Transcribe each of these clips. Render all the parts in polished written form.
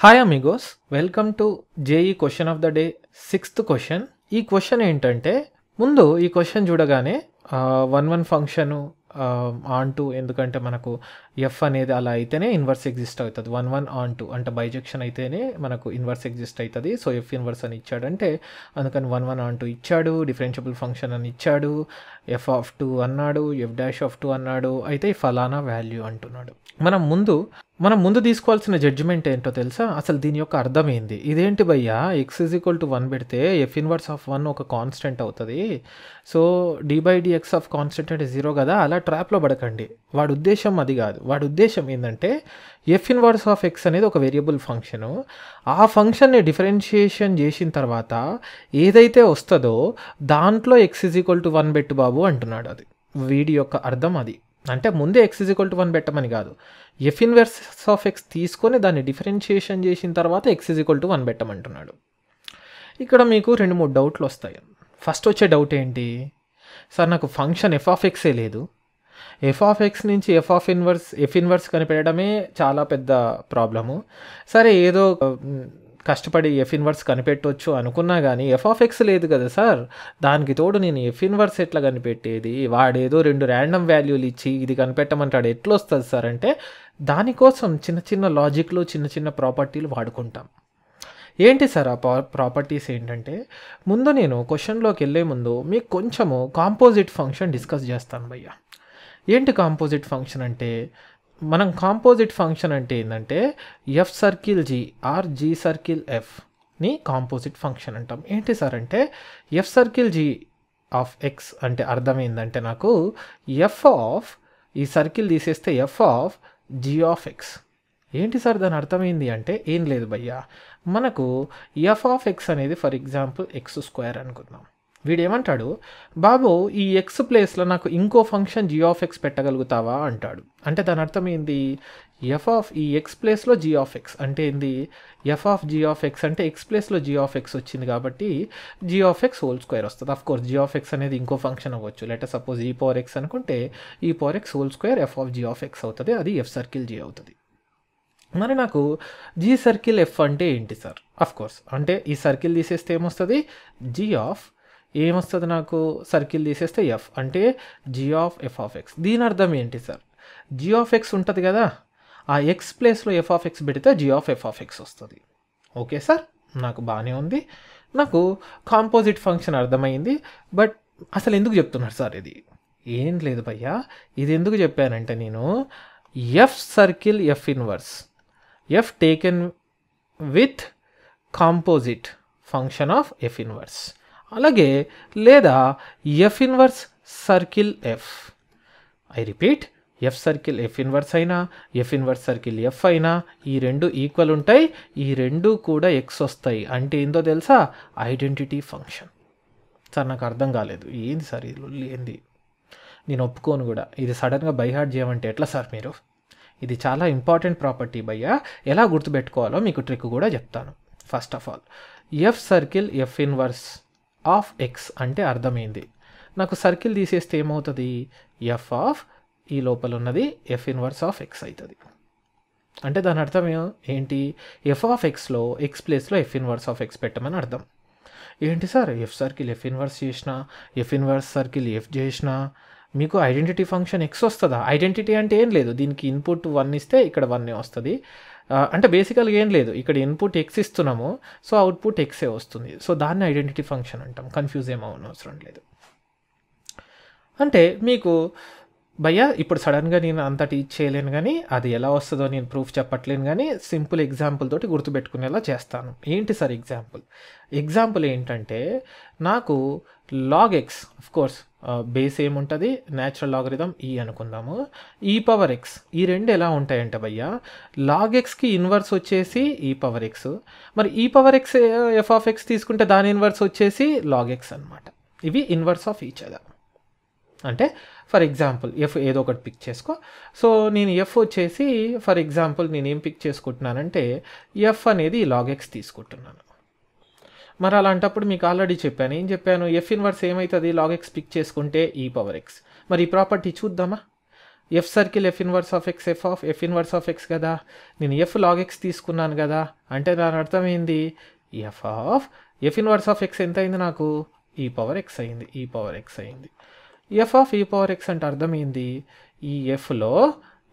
Hi Amigos, welcome to JEE question of the day 6th question. ఈ question ఏంటంటే, ముందు ఈ క్వశ్చన్ చూడగానే 1 ఫంక్షను ఆన్ టు, ఎందుకంటే మనకు ఎఫ్ అనేది అలా అయితేనే ఇన్వర్స్ ఎగ్జిస్ట్ అవుతుంది. 1 ఆన్ టు అంటే బైజెక్షన్ అయితేనే మనకు ఇన్వర్స్ ఎగ్జిస్ట్ అవుతుంది. సో ఎఫ్ ఇన్వర్స్ అని ఇచ్చాడంటే అందుకని 1 ఆన్ టు ఇచ్చాడు, డిఫరెన్షియబుల్ ఫంక్షన్ అని ఇచ్చాడు, ఎఫ్ ఆఫ్ 2 అన్నాడు, ఎఫ్ డాష్ ఆఫ్ 2 అన్నాడు, అయితే ఫలానా వాల్యూ అంటున్నాడు. మనం ముందు తీసుకోవాల్సిన జడ్జిమెంట్ ఏంటో తెలుసా? అసలు దీని యొక్క అర్థం ఏంది? ఇదేంటి భయ్యా, ఎక్స్ ఈజ్ ఈక్వల్ టు 1 పెడితే ఎఫ్ ఇన్వర్స్ ఆఫ్ 1 ఒక కాన్స్టెంట్ అవుతుంది. సో d/dx ఆఫ్ కాన్స్టెంట్ అంటే 0 కదా, అలా ట్రాప్లో పడకండి. వాడి ఉద్దేశం అది కాదు. వాడి ఉద్దేశం ఏంటంటే ఎఫ్ ఇన్వర్స్ ఆఫ్ ఎక్స్ అనేది ఒక వేరియబుల్ ఫంక్షను. ఆ ఫంక్షన్ని డిఫరెన్షియేషన్ చేసిన తర్వాత ఏదైతే వస్తుందో దాంట్లో ఎక్స్ ఈజ్ ఈక్వల్ టు 1 పెట్టు బాబు అంటున్నాడు. అది వీడి యొక్క అర్థం. అది అంటే ముందే ఎక్స్ ఈజ్ ఈక్వల్ టు 1 పెట్టమని కాదు, ఎఫ్ ఇన్వర్స్ ఆఫ్ ఎక్స్ తీసుకొని దాన్ని డిఫరెన్షియేషన్ చేసిన తర్వాత ఎక్స్ ఈజ్ ఈక్వల్ టు 1 పెట్టమంటున్నాడు. ఇక్కడ మీకు 2-3 డౌట్లు వస్తాయి. ఫస్ట్ వచ్చే డౌట్ ఏంటి? సార్ నాకు ఫంక్షన్ ఎఫ్ ఆఫ్ ఎక్సే లేదు, ఎఫ్ ఆఫ్ ఎక్స్ నుంచి ఎఫ్ ఇన్వర్స్ కనిపెట్టడమే చాలా పెద్ద ప్రాబ్లము. సరే ఏదో కష్టపడి ఎఫ్ ఇన్వర్స్ కనిపెట్టవచ్చు అనుకున్నా కానీ ఎఫ్ ఆఫ్ ఎక్స్ లేదు కదా సార్, దానికి తోడు నేను ఎఫ్ ఇన్వర్స్ ఎట్లా కనిపెట్టేది? వాడేదో 2 ర్యాండమ్ వాల్యూలు ఇచ్చి ఇది కనిపెట్టమంటాడు, ఎట్లా వస్తుంది సార్ అంటే దానికోసం చిన్న చిన్న లాజిక్లు, చిన్న చిన్న ప్రాపర్టీలు వాడుకుంటాం. ఏంటి సార్ ఆ ప్రాపర్టీస్ ఏంటంటే, ముందు నేను క్వశ్చన్లోకి వెళ్ళే ముందు మీకు కొంచెము కాంపోజిట్ ఫంక్షన్ డిస్కస్ చేస్తాను భయ్య. ఏంటి కాంపోజిట్ ఫంక్షన్ అంటే, మనం కాంపోజిట్ ఫంక్షన్ అంటే ఏంటంటే F circle G or G circle ఎఫ్ని కాంపోజిట్ ఫంక్షన్ అంటాం. ఏంటి సార్ అంటే F circle G of X అంటే అర్థం ఏంటంటే, నాకు ఎఫ్ ఆఫ్ ఈ సర్కిల్ తీసేస్తే F of G of X. ఏంటి సార్ దాని అర్థమైంది అంటే, ఏం లేదు భయ్యా, మనకు ఎఫ్ ఆఫ్ ఎక్స్ అనేది ఫర్ ఎగ్జాంపుల్ x² అనుకుందాం. వీడేమంటాడు, బాబు ఈ ఎక్స్ ప్లేస్లో నాకు ఇంకో ఫంక్షన్ జీ ఆఫ్ ఎక్స్ పెట్టగలుగుతావా అంటాడు. అంటే దాని అర్థం ఏంది? ఎఫ్ ఆఫ్ ఈ ఎక్స్ ప్లేస్లో జీ ఆఫ్ ఎక్స్ అంటే ఏంది? F of G of X అంటే ఎక్స్ ప్లేస్లో జీ ఆఫ్ ఎక్స్ వచ్చింది కాబట్టి G of X whole square వస్తుంది. Of course G of X అనేది ఇంకో ఫంక్షన్ అవ్వచ్చు. లెట్ సపోజ్ ఈ పవర్ ఎక్స్ అనుకుంటే ఈ power X whole square F of G of X అవుతుంది. అది ఎఫ్ సర్కిల్ జీ అవుతుంది. మరి నాకు జీ సర్కిల్ ఎఫ్ అంటే ఏంటి సార్? అఫ్ కోర్స్ అంటే ఈ సర్కిల్ తీసేస్తే ఏమొస్తుంది? జీ ఆఫ్ ఏమొస్తుంది నాకు? సర్కిల్ తీసేస్తే ఎఫ్ అంటే G of F of X. దీని అర్థం ఏంటి సార్? జీ ఆఫ్ ఎక్స్ ఉంటుంది కదా, ఆ ఎక్స్ ప్లేస్లో ఎఫ్ ఆఫ్ ఎక్స్ పెడితే G of F of X వస్తుంది. ఓకే సార్, నాకు బాగానే ఉంది, నాకు కాంపోజిట్ ఫంక్షన్ అర్థమైంది. బట్ అసలు ఎందుకు చెప్తున్నారు సార్ ఇది? ఏం లేదు భయ్యా, ఇది ఎందుకు చెప్పానంటే నేను F circle F inverse, F taken with composite function of F inverse, అలాగే లేదా F inverse circle F. I repeat, F circle F inverse అయినా ఎఫ్ ఇన్వర్స్ సర్కిల్ ఎఫ్ అయినా ఈ రెండు ఈక్వల్ ఉంటాయి, ఈ రెండు కూడా ఎక్స్ వస్తాయి. అంటే ఏందో తెలుసా? Identity function. సార్ నాకు అర్థం కాలేదు, ఏంది సార్ ఇది? ఏంది? నేను ఒప్పుకోను కూడా. ఇది సడన్గా బైహార్ట్ చేయమంటే ఎట్లా సార్ మీరు? ఇది చాలా ఇంపార్టెంట్ ప్రాపర్టీ భయ్యా. ఎలా గుర్తుపెట్టుకోవాలో మీకు ట్రిక్ కూడా చెప్తాను. First of all, F circle F inverse of X అంటే అర్థమైంది. నాకు సర్కిల్ తీసేస్తే ఏమవుతుంది? ఎఫ్ ఆఫ్ ఈ లోపల ఉన్నది ఎఫ్ ఇన్వర్స్ ఆఫ్ ఎక్స్ అవుతుంది. అంటే దాని అర్థం ఏంటి? ఎఫ్ ఆఫ్ ఎక్స్లో ఎక్స్ ప్లేస్లో ఎఫ్ ఇన్వర్స్ ఆఫ్ ఎక్స్ పెట్టమని అర్థం. ఏంటి sir, F circle F inverse చేసినా ఎఫ్ ఇన్వర్స్ సర్కిల్ ఎఫ్ చేసినా మీకు ఐడెంటిటీ ఫంక్షన్ ఎక్స్ వస్తుందా? ఐడెంటిటీ అంటే ఏం లేదు, దీనికి ఇన్పుట్ 1 ఇస్తే ఇక్కడ 1 వస్తుంది. అంటే బేసికల్గా ఏం లేదు, ఇక్కడ ఇన్పుట్ ఎక్స్ ఇస్తున్నాము, సో అవుట్పుట్ ఎక్సే వస్తుంది. సో దాన్ని ఐడెంటిటీ ఫంక్షన్ అంటాం. కన్ఫ్యూజ్ ఏమవనవసరం లేదు. అంటే మీకు భయ్యా ఇప్పుడు సడన్గా నేను అంత టీచ్ చేయలేను, కానీ అది ఎలా వస్తుందో నేను ప్రూఫ్ చెప్పట్లేను, కానీ సింపుల్ ఎగ్జాంపుల్ తోటి గుర్తుపెట్టుకునేలా చేస్తాను. ఏంటి సార్ ఎగ్జాంపుల్ ఏంటంటే, నాకు log X, of course base ఏముంటుంది? న్యాచురల్ లాగరిథం ఈ అనుకుందాము, ఈ పవర్ ఎక్స్. ఈ రెండు ఎలా ఉంటాయంటే భయ్యా, లాగ్ ఎక్స్కి ఇన్వర్స్ వచ్చేసి ఈ పవర్ ఎక్స్, మరి ఈ power X F of X తీసుకుంటే దాని ఇన్వర్స్ వచ్చేసి లాగ్ ఎక్స్ అనమాట. ఇవి ఇన్వర్స్ ఆఫ్ ఈచ్ అదర్. అంటే ఫర్ ఎగ్జాంపుల్ ఎఫ్ ఏదో ఒకటి పిక్ చేసుకో. సో నేను ఎఫ్ వచ్చేసి ఫర్ ఎగ్జాంపుల్ నేను ఏం పిక్ చేసుకుంటున్నానంటే ఎఫ్ అనేది లాగ్ ఎక్స్ తీసుకుంటున్నాను. మరి అలాంటప్పుడు మీకు ఆల్రెడీ చెప్పాను, ఏం చెప్పాను? ఎఫ్ ఇన్వర్స్ ఏమవుతుంది? లాగ్ ఎక్స్ పిక్ చేసుకుంటే ఈ పవర్ ఎక్స్. మరి ఈ ప్రాపర్టీ చూద్దామా? F circle F inverse of X F inverse of X కదా, నేను ఎఫ్ లాగ్ ఎక్స్ తీసుకున్నాను కదా, అంటే దాని అర్థం ఏంది, ఎఫ్ ఇన్వర్స్ ఆఫ్ ఎక్స్ ఎంత అయింది నాకు, ఈ పవర్ ఎక్స్ అయింది, ఈ పవర్ ఎక్స్ అయింది. ఎఫ్ ఆఫ్ ఈ పవర్ ఎక్స్ అంటే అర్థం ఏంది, ఈ ఎఫ్లో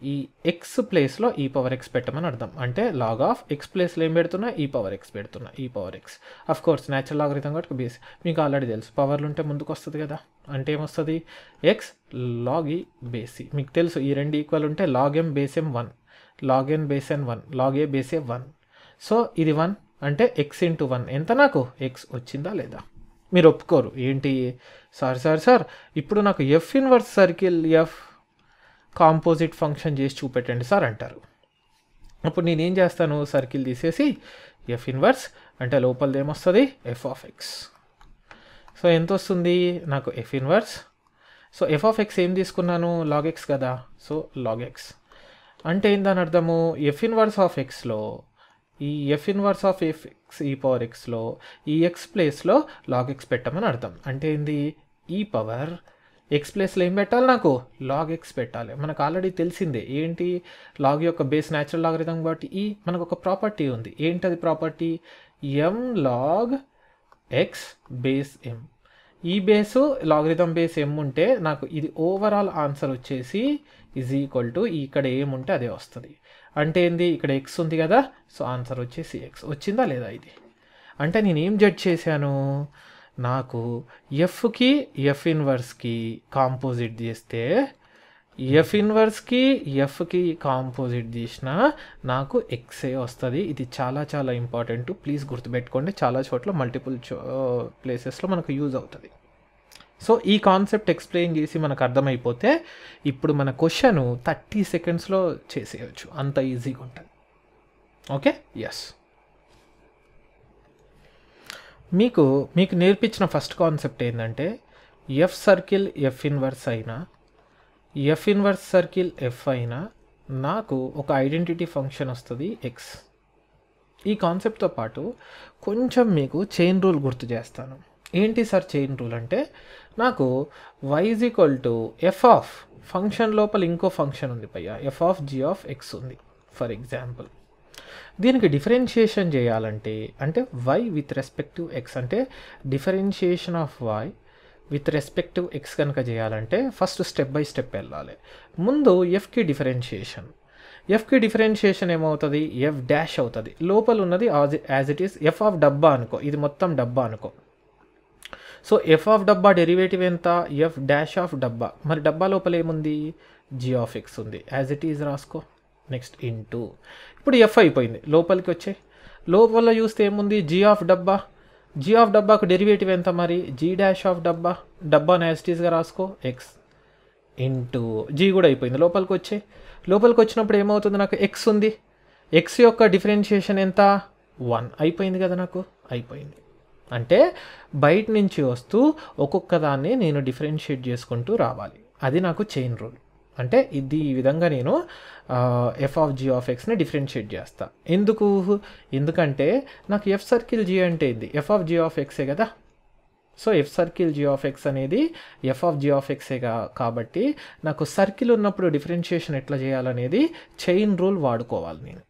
ఈ ఎక్స్ ప్లేస్లో ఈ పవర్ ఎక్స్ పెట్టమని అర్థం. అంటే లాగ్ ఆఫ్ ఎక్స్ ప్లేస్లో ఏం పెడుతున్నా, ఈ పవర్ ఎక్స్ పెడుతున్నా, ఈ power X. Of course natural logarithm కాబట్టి బేస్ మీకు ఆల్రెడీ తెలుసు, పవర్లు ఉంటే ముందుకు వస్తుంది కదా, అంటే ఏమొస్తుంది, ఎక్స్ లాగ్ ఈ బేస్ ఈ. మీకు తెలుసు ఈ రెండు ఈక్వల్ ఉంటే లాగ్ ఎం బేస్ ఎం 1, లాగ్ ఎన్ బేస్ ఎన్ 1, లాగ్ ఏ బేస్ ఏ 1. సో ఇది 1 అంటే ఎక్స్ ఇంటూ 1 ఎంత, నాకు ఎక్స్ వచ్చిందా లేదా. మీరు ఒప్పుకోరు ఏంటి సార్ ఇప్పుడు నాకు F inverse circle F composite function చేసి చూపెట్టండి సార్ అంటారు. అప్పుడు నేనేం చేస్తాను, సర్కిల్ తీసేసి ఎఫ్ ఇన్వర్స్ అంటే లోపలది ఏమొస్తుంది, ఎఫ్ ఆఫ్ ఎక్స్. సో ఎంత వస్తుంది నాకు F inverse. So F of X ఏం తీసుకున్నాను, లాగ్ ఎక్స్ కదా, సో లాగ్ ఎక్స్ అంటే ఏందని అర్థము, ఎఫ్ ఇన్వర్స్ ఆఫ్ ఎక్స్లో ఈ F inverse of F X ఈ పవర్ ఎక్స్లో ఈ ఎక్స్ ప్లేస్లో లాగ్ ఎక్స్ పెట్టమని అర్థం. అంటే ఏంది, ఈ పవర్ ఎక్స్ ప్లేస్లో ఏం పెట్టాలి, నాకు లాగ్ ఎక్స్ పెట్టాలి. మనకు ఆల్రెడీ తెలిసిందే ఏంటి, లాగ్ యొక్క బేస్ న్యాచురల్ లాగరిథం కాబట్టి ఈ మనకు ఒక ప్రాపర్టీ ఉంది. ఏంటది ప్రాపర్టీ, ఎం లాగ్ ఎక్స్ బేస్ ఎం. ఈ బేసు లాగరిథం బేస్ ఎం ఉంటే నాకు ఇది ఓవరాల్ ఆన్సర్ వచ్చేసి ఈజ్ ఈక్వల్ టు ఇక్కడ ఏముంటే అదే వస్తుంది. అంటే ఏంది, ఇక్కడ ఎక్స్ ఉంది కదా, సో ఆన్సర్ వచ్చేసి ఎక్స్. వచ్చిందా లేదా ఇది, అంటే నేను ఏం జడ్జ్ చేశాను, నాకు ఎఫ్కి ఎఫ్ ఇన్వర్స్కి కాంపోజిట్ చేస్తే ఎఫ్ ఇన్వర్స్కి ఎఫ్కి కాంపోజిట్ చేసిన నాకు ఎక్సే వస్తుంది. ఇది చాలా చాలా ఇంపార్టెంట్, ప్లీజ్ గుర్తుపెట్టుకోండి, చాలా చోట్ల మల్టిపుల్ ప్లేసెస్లో మనకు యూజ్ అవుతుంది. సో ఈ కాన్సెప్ట్ ఎక్స్ప్లెయిన్ చేసి మనకు అర్థమైపోతే ఇప్పుడు మన క్వశ్చన్ 30 సెకండ్స్లో చేసేయచ్చు, అంత ఈజీగా ఉంటుంది. Okay, yes. మీకు నేర్పించిన ఫస్ట్ కాన్సెప్ట్ ఏంటంటే ఎఫ్ సర్కిల్ ఎఫ్ ఇన్వర్స్ అయినా ఎఫ్ ఇన్వర్స్ సర్కిల్ ఎఫ్ అయినా నాకు ఒక ఐడెంటిటీ ఫంక్షన్ వస్తుంది ఎక్స్. ఈ కాన్సెప్ట్తో పాటు కొంచెం మీకు చైన్ రూల్ గుర్తు చేస్తాను. ఏంటి సార్ చైన్ రూల్ అంటే, నాకు y is equal to F of function లోపల ఇంకో ఫంక్షన్ ఉంది పయ్యా, F of G of X ఉంది ఫర్ ఎగ్జాంపుల్. దీనికి డిఫరెన్షియేషన్ చేయాలంటే అంటే y విత్ రెస్పెక్టివ్ ఎక్స్ అంటే differentiation of y with respective X కనుక చేయాలంటే ఫస్ట్ స్టెప్ బై స్టెప్ వెళ్ళాలి. ముందు ఎఫ్కి డిఫరెన్షియేషన్ ఏమవుతుంది, ఎఫ్ డాష్ అవుతుంది. లోపల ఉన్నది as it is F of డబ్బా అనుకో, ఇది మొత్తం డబ్బా అనుకో. సో ఎఫ్ ఆఫ్ డబ్బా డెరివేటివ్ ఎంత, ఎఫ్ డాష్ ఆఫ్ డబ్బా. మరి డబ్బా లోపల ఏముంది, జీ ఆఫ్ ఎక్స్ ఉంది, యాజ్ ఇట్ ఈజ్ రాసుకో. నెక్స్ట్ ఇంటూ, ఇప్పుడు ఎఫ్ అయిపోయింది, లోపలికి వచ్చే లోపల చూస్తే ఏముంది, జీ ఆఫ్ డబ్బా. జీ ఆఫ్ డబ్బాకు డెరివేటివ్ ఎంత మరి, జీ డాష్ ఆఫ్ డబ్బాను యాజ్ ఇట్ ఈజ్గా రాసుకో, ఎక్స్ ఇంటూ జీ కూడా అయిపోయింది. లోపలికి వచ్చినప్పుడు ఏమవుతుంది, నాకు ఎక్స్ ఉంది, ఎక్స్ యొక్క డిఫరెన్షియేషన్ ఎంత 1 అయిపోయింది కదా, నాకు అయిపోయింది. అంటే బయట నుంచి వస్తూ ఒక్కొక్క దాన్ని నేను డిఫరెన్షియేట్ చేసుకుంటూ రావాలి, అది నాకు చైన్ రూల్. అంటే ఇది ఈ విధంగా నేను ఎఫ్ ఆఫ్ జీ ఆఫ్ ఎక్స్ని డిఫరెన్షియేట్ చేస్తా. ఎందుకంటే నాకు ఎఫ్ సర్కిల్ జీ అంటే ఇది ఎఫ్ ఆఫ్ జీ ఆఫ్ ఎక్సే కదా. So F circle G of X అనేది ఎఫ్ ఆఫ్ జీ ఆఫ్ ఎక్సే కాబట్టి నాకు సర్కిల్ ఉన్నప్పుడు డిఫరెన్షియేషన్ ఎట్లా చేయాలనేది చైన్ రూల్ వాడుకోవాలి నేను.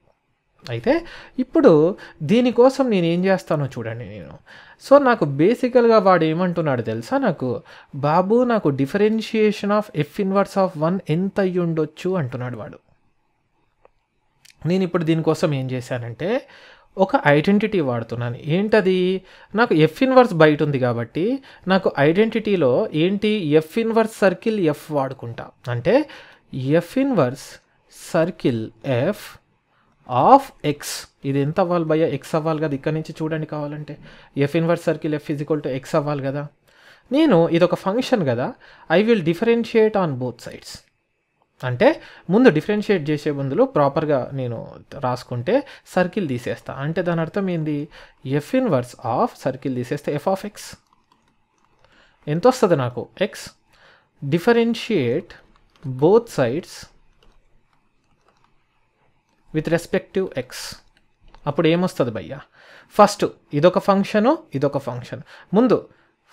అయితే ఇప్పుడు దీనికోసం నేను ఏం చేస్తానో చూడండి నేను. సో నాకు బేసికల్గా వాడు ఏమంటున్నాడు తెలుసా, నాకు differentiation of F inverse of 1 ఎంత అయ్యి ఉండొచ్చు అంటున్నాడు వాడు. నేను ఇప్పుడు దీనికోసం ఏం చేశానంటే ఒక ఐడెంటిటీ వాడుతున్నాను. ఏంటది, నాకు ఎఫ్ ఇన్వర్స్ బయట ఉంది కాబట్టి నాకు ఐడెంటిటీలో ఏంటి, ఎఫ్ ఇన్వర్స్ సర్కిల్ ఎఫ్ వాడుకుంటా. అంటే F inverse circle F of X, ఇది ఎంత అవ్వాలి భయ్యా, ఎక్స్ అవ్వాలి కదా. ఇక్కడ నుంచి చూడండి కావాలంటే F inverse circle F is equal to X అవ్వాలి కదా. నేను ఇదొక ఫంక్షన్ కదా, I will differentiate on both sides. అంటే ముందు డిఫరెన్షియేట్ చేసే ముందులో ప్రాపర్గా నేను రాసుకుంటే సర్కిల్ తీసేస్తా. అంటే దాని అర్థం ఏంది, ఎఫ్ ఇన్వర్స్ ఆఫ్ సర్కిల్ తీసేస్తే ఎఫ్ ఆఫ్ ఎక్స్ ఎంత వస్తుంది నాకు, X. Differentiate both sides with respective X, అప్పుడు ఏమొస్తుంది భయ్యా, ఫస్ట్ ఇదొక ఫంక్షన్. ముందు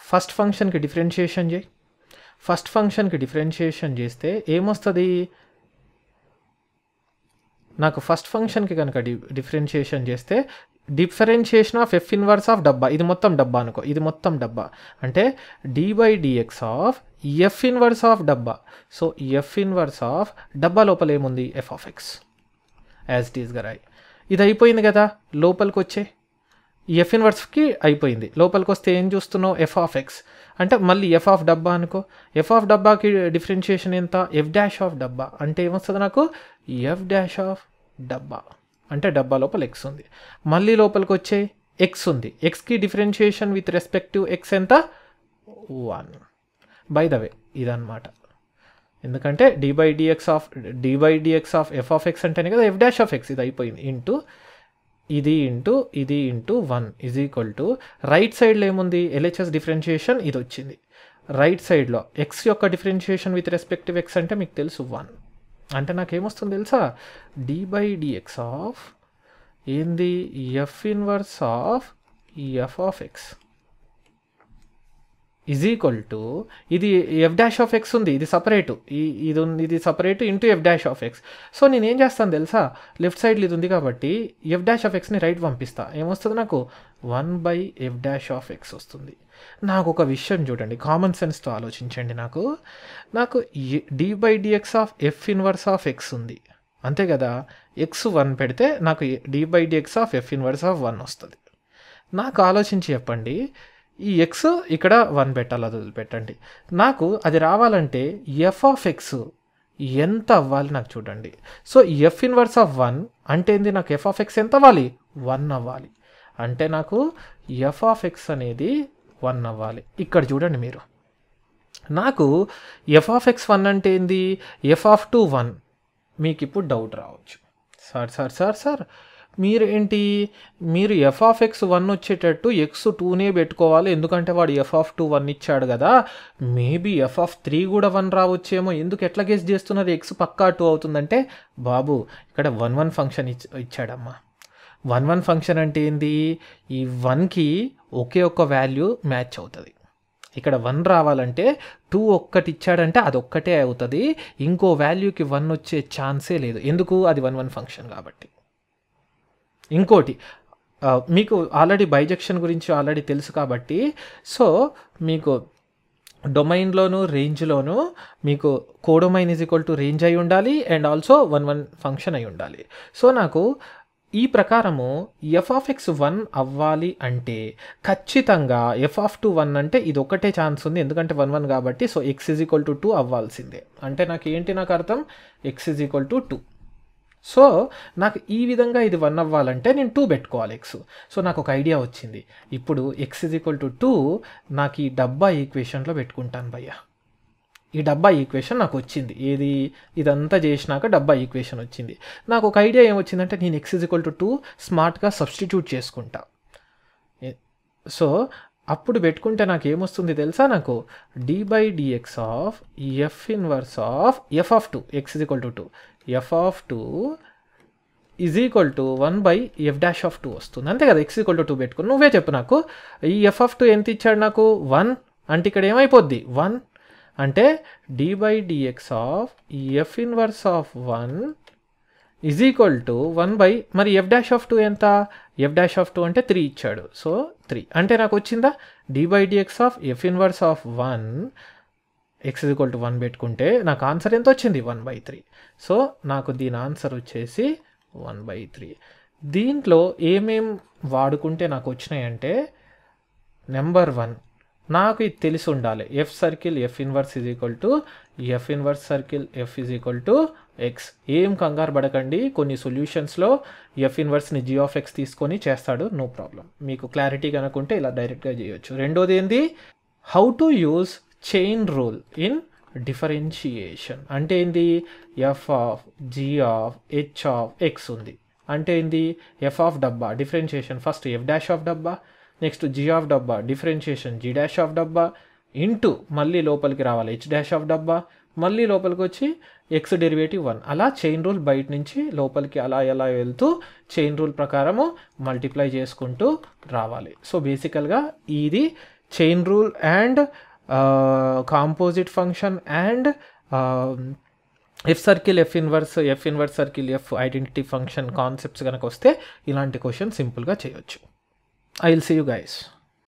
ఫస్ట్ ఫంక్షన్కి డిఫరెన్షియేషన్ చేయి. ఫస్ట్ ఫంక్షన్కి డిఫరెన్షియేషన్ చేస్తే ఏమొస్తుంది, నాకు ఫస్ట్ ఫంక్షన్కి కనుక డిఫరెన్షియేషన్ చేస్తే differentiation of F inverse of డబ్బా, ఇది మొత్తం డబ్బా అనుకో, ఇది మొత్తం డబ్బా అంటే d/dx of F inverse of డబ్బా. సో ఎఫ్ ఇన్వర్స్ ఆఫ్ డబ్బా లోపల ఏముంది, F of X as it is గా రాయి. ఇది అయిపోయింది కదా, లోపలికి వచ్చే ఈ ఎఫ్ ఇన్వర్స్కి అయిపోయింది. లోపలికి వస్తే ఏం చూస్తున్నావు, ఎఫ్ ఆఫ్ ఎక్స్ అంటే మళ్ళీ ఎఫ్ ఆఫ్ డబ్బా అనుకో. ఎఫ్ ఆఫ్ డబ్బాకి డిఫరెన్షియేషన్ ఎంత, ఎఫ్ డాష్ ఆఫ్ డబ్బా అంటే ఏమొస్తుంది నాకు, ఎఫ్ డాష్ ఆఫ్ డబ్బా అంటే డబ్బా లోపల ఎక్స్ ఉంది. మళ్ళీ లోపలికి వచ్చే ఎక్స్ ఉంది, ఎక్స్కి డిఫరెన్షియేషన్ విత్ రెస్పెక్టివ్ ఎక్స్ ఎంత, 1. బై ద వే ఇదన్నమాట. ఎందుకంటే d/dx of F of X అంటేనే కదా ఎఫ్ డాష్ ఆఫ్ ఎక్స్, ఇది అయిపోయింది. ఇది into 1 is equal to right సైడ్లో ఏముంది, ఎల్హెచ్ఎస్ డిఫరెన్షియేషన్ ఇది వచ్చింది. రైట్ సైడ్లో ఎక్స్ యొక్క డిఫరెన్షియేషన్ విత్ రెస్పెక్టివ్ ఎక్స్ అంటే మీకు తెలుసు 1. అంటే నాకేమొస్తుంది తెలుసా, d/dx ఆఫ్ ఏంది, F inverse of F of X is equal to ఇది ఎఫ్ డాష్ ఆఫ్ ఎక్స్ ఉంది, ఇది సపరేటు, ఇది separate into F dash of X. So నేను ఏం చేస్తాను తెలుసా, లెఫ్ట్ సైడ్లో ఇది ఉంది కాబట్టి ఎఫ్ డాష్ ఆఫ్ ఎక్స్ని రైట్ పంపిస్తా. ఏమొస్తుంది నాకు, 1/ఎఫ్ డాష్ ఆఫ్ ఎక్స్ వస్తుంది. నాకు ఒక విషయం చూడండి, కామన్ సెన్స్తో ఆలోచించండి. నాకు d/dx of F inverse of X ఉంది అంతే కదా, ఎక్స్ 1 పెడితే నాకు d/dx of F inverse of 1 వస్తుంది. నాకు ఆలోచించి చెప్పండి, ఈ ఎక్స్ ఇక్కడ 1 పెట్టాలి, అది వదిలిపెట్టండి. నాకు అది రావాలంటే ఎఫ్ ఆఫ్ ఎక్స్ ఎంత అవ్వాలి నాకు చూడండి. సో ఎఫ్ ఇన్వర్స్ ఆఫ్ 1 అంటే ఏంది, నాకు ఎఫ్ ఆఫ్ ఎక్స్ ఎంత అవ్వాలి, 1 అవ్వాలి. అంటే నాకు ఎఫ్ ఆఫ్ ఎక్స్ అనేది 1 అవ్వాలి. ఇక్కడ చూడండి మీరు, నాకు ఎఫ్ ఆఫ్ ఎక్స్ 1 అంటే ఏంది, ఎఫ్ ఆఫ్ 2 1. మీకు ఇప్పుడు డౌట్ రావచ్చు, సార్ మీరు ఎఫ్ ఆఫ్ ఎక్స్ 1 వచ్చేటట్టు ఎక్స్ 2నే పెట్టుకోవాలి, ఎందుకంటే వాడు ఎఫ్ ఆఫ్ 2 1 ఇచ్చాడు కదా, మేబీ ఎఫ్ ఆఫ్ 3 కూడా 1 రావచ్చేమో, ఎందుకు ఎట్లా గెస్ చేస్తున్నారు, ఎక్స్ పక్కా 2 అవుతుందంటే, బాబు ఇక్కడ 1 ఫంక్షన్ ఇచ్చాడమ్మా. 1 ఫంక్షన్ అంటే ఏంది, ఈ 1కి ఒకే ఒక్క వాల్యూ మ్యాచ్ అవుతుంది. ఇక్కడ 1 రావాలంటే 2 ఒక్కటి ఇచ్చాడంటే అది ఒక్కటే అవుతుంది, ఇంకో వాల్యూకి 1 వచ్చే ఛాన్సే లేదు. ఎందుకు, అది 1 ఫంక్షన్ కాబట్టి. ఇంకోటి మీకు ఆల్రెడీ బైజెక్షన్ గురించి ఆల్రెడీ తెలుసు కాబట్టి, సో మీకు డొమైన్లోను రేంజ్లోను మీకు codomain is equal to range అయి ఉండాలి అండ్ ఆల్సో 1 ఫంక్షన్ అయి ఉండాలి. సో నాకు ఈ ప్రకారము ఎఫ్ ఆఫ్ ఎక్స్ 1 అవ్వాలి అంటే ఖచ్చితంగా ఎఫ్ ఆఫ్ 2 1 అంటే ఇది ఒకటే ఛాన్స్ ఉంది, ఎందుకంటే 1 1 కాబట్టి. So X is equal to 2 అవ్వాల్సిందే. అంటే నాకు అర్థం X is equal to 2. So నాకు ఈ విధంగా ఇది 1 అవ్వాలంటే నేను 2 పెట్టుకోవాలి ఎక్స్. సో నాకు ఒక ఐడియా వచ్చింది, ఇప్పుడు ఎక్స్ ఈజ్ ఈక్వల్ టు 2 నాకు ఈ డబ్బా ఈక్వేషన్లో పెట్టుకుంటాను భయ్య. ఈ డబ్బా ఈక్వేషన్ నాకు వచ్చింది, ఏది ఇదంతా చేసినాక డబ్బా ఈక్వేషన్ వచ్చింది. నాకు ఒక ఐడియా ఏమొచ్చిందంటే నేను ఎక్స్ ఈజ్ ఈక్వల్ టు 2 స్మార్ట్గా సబ్స్టిట్యూట్ చేసుకుంటా. సో అప్పుడు పెట్టుకుంటే నాకు ఏమొస్తుంది తెలుసా, నాకు d/dx of F inverse of F of 2 X is equal to 2 F of 2 is equal to 1/ఎఫ్ డాష్ ఆఫ్ 2 వస్తుంది అంతే కదా. ఎక్స్ ఈక్వల్ టు 2 పెట్టుకుని నువ్వే చెప్పు నాకు, ఈ ఎఫ్ ఆఫ్ 2 ఎంత ఇచ్చాడు నాకు, 1 అంటే ఇక్కడ ఏమైపోద్ది 1 అంటే d/dx of F inverse of 1 is equal to 1 మరి ఎఫ్ డాష్ ఆఫ్ 2 ఎంత, ఎఫ్ డాష్ ఆఫ్ 2 అంటే 3 ఇచ్చాడు, సో 3 అంటే నాకు వచ్చిందా, d/dx of F inverse of 1 X is equal to 1 పెట్టుకుంటే నాకు ఆన్సర్ ఎంత వచ్చింది, 1/3. సో నాకు దీని ఆన్సర్ వచ్చేసి 1/3. దీంట్లో ఏమేం వాడుకుంటే నాకు వచ్చినాయంటే, నెంబర్ 1 నాకు ఇది తెలిసి ఉండాలి, F circle F inverse is equal to F inverse circle F is equal to X. ఏం కంగారు పడకండి, కొన్ని సొల్యూషన్స్లో ఎఫ్ ఇన్వర్స్ని జీ ఆఫ్ ఎక్స్ తీసుకొని చేస్తాడు, నో ప్రాబ్లం. మీకు క్లారిటీ కనుకుంటే ఇలా డైరెక్ట్గా చేయొచ్చు. రెండోది ఏంది, how to use chain rule in differentiation. అంటే ఏంది, F of G of H of X ఉంది అంటే ఏంది, ఎఫ్ ఆఫ్ డబ్బా differentiation first F dash of డబ్బా, నెక్స్ట్ జీ ఆఫ్ డబ్బా డిఫరెన్షియేషన్ జీ డాష్ ఆఫ్ డబ్బా ఇంటూ మళ్ళీ లోపలికి రావాలి హెచ్ డాష్ ఆఫ్ డబ్బా, మళ్ళీ లోపలికి వచ్చి ఎక్స్ డెరివేటివ్ 1. అలా చైన్ రూల్ బయట నుంచి లోపలికి అలా ఎలా వెళ్తూ చైన్ రూల్ ప్రకారము మల్టిప్లై చేసుకుంటూ రావాలి. సో బేసికల్గా ఇది chain rule and composite function and F circle, F inverse circle, F identity function concepts కనుక వస్తే ఇలాంటి క్వశ్చన్ సింపుల్గా చేయొచ్చు. I will see you guys.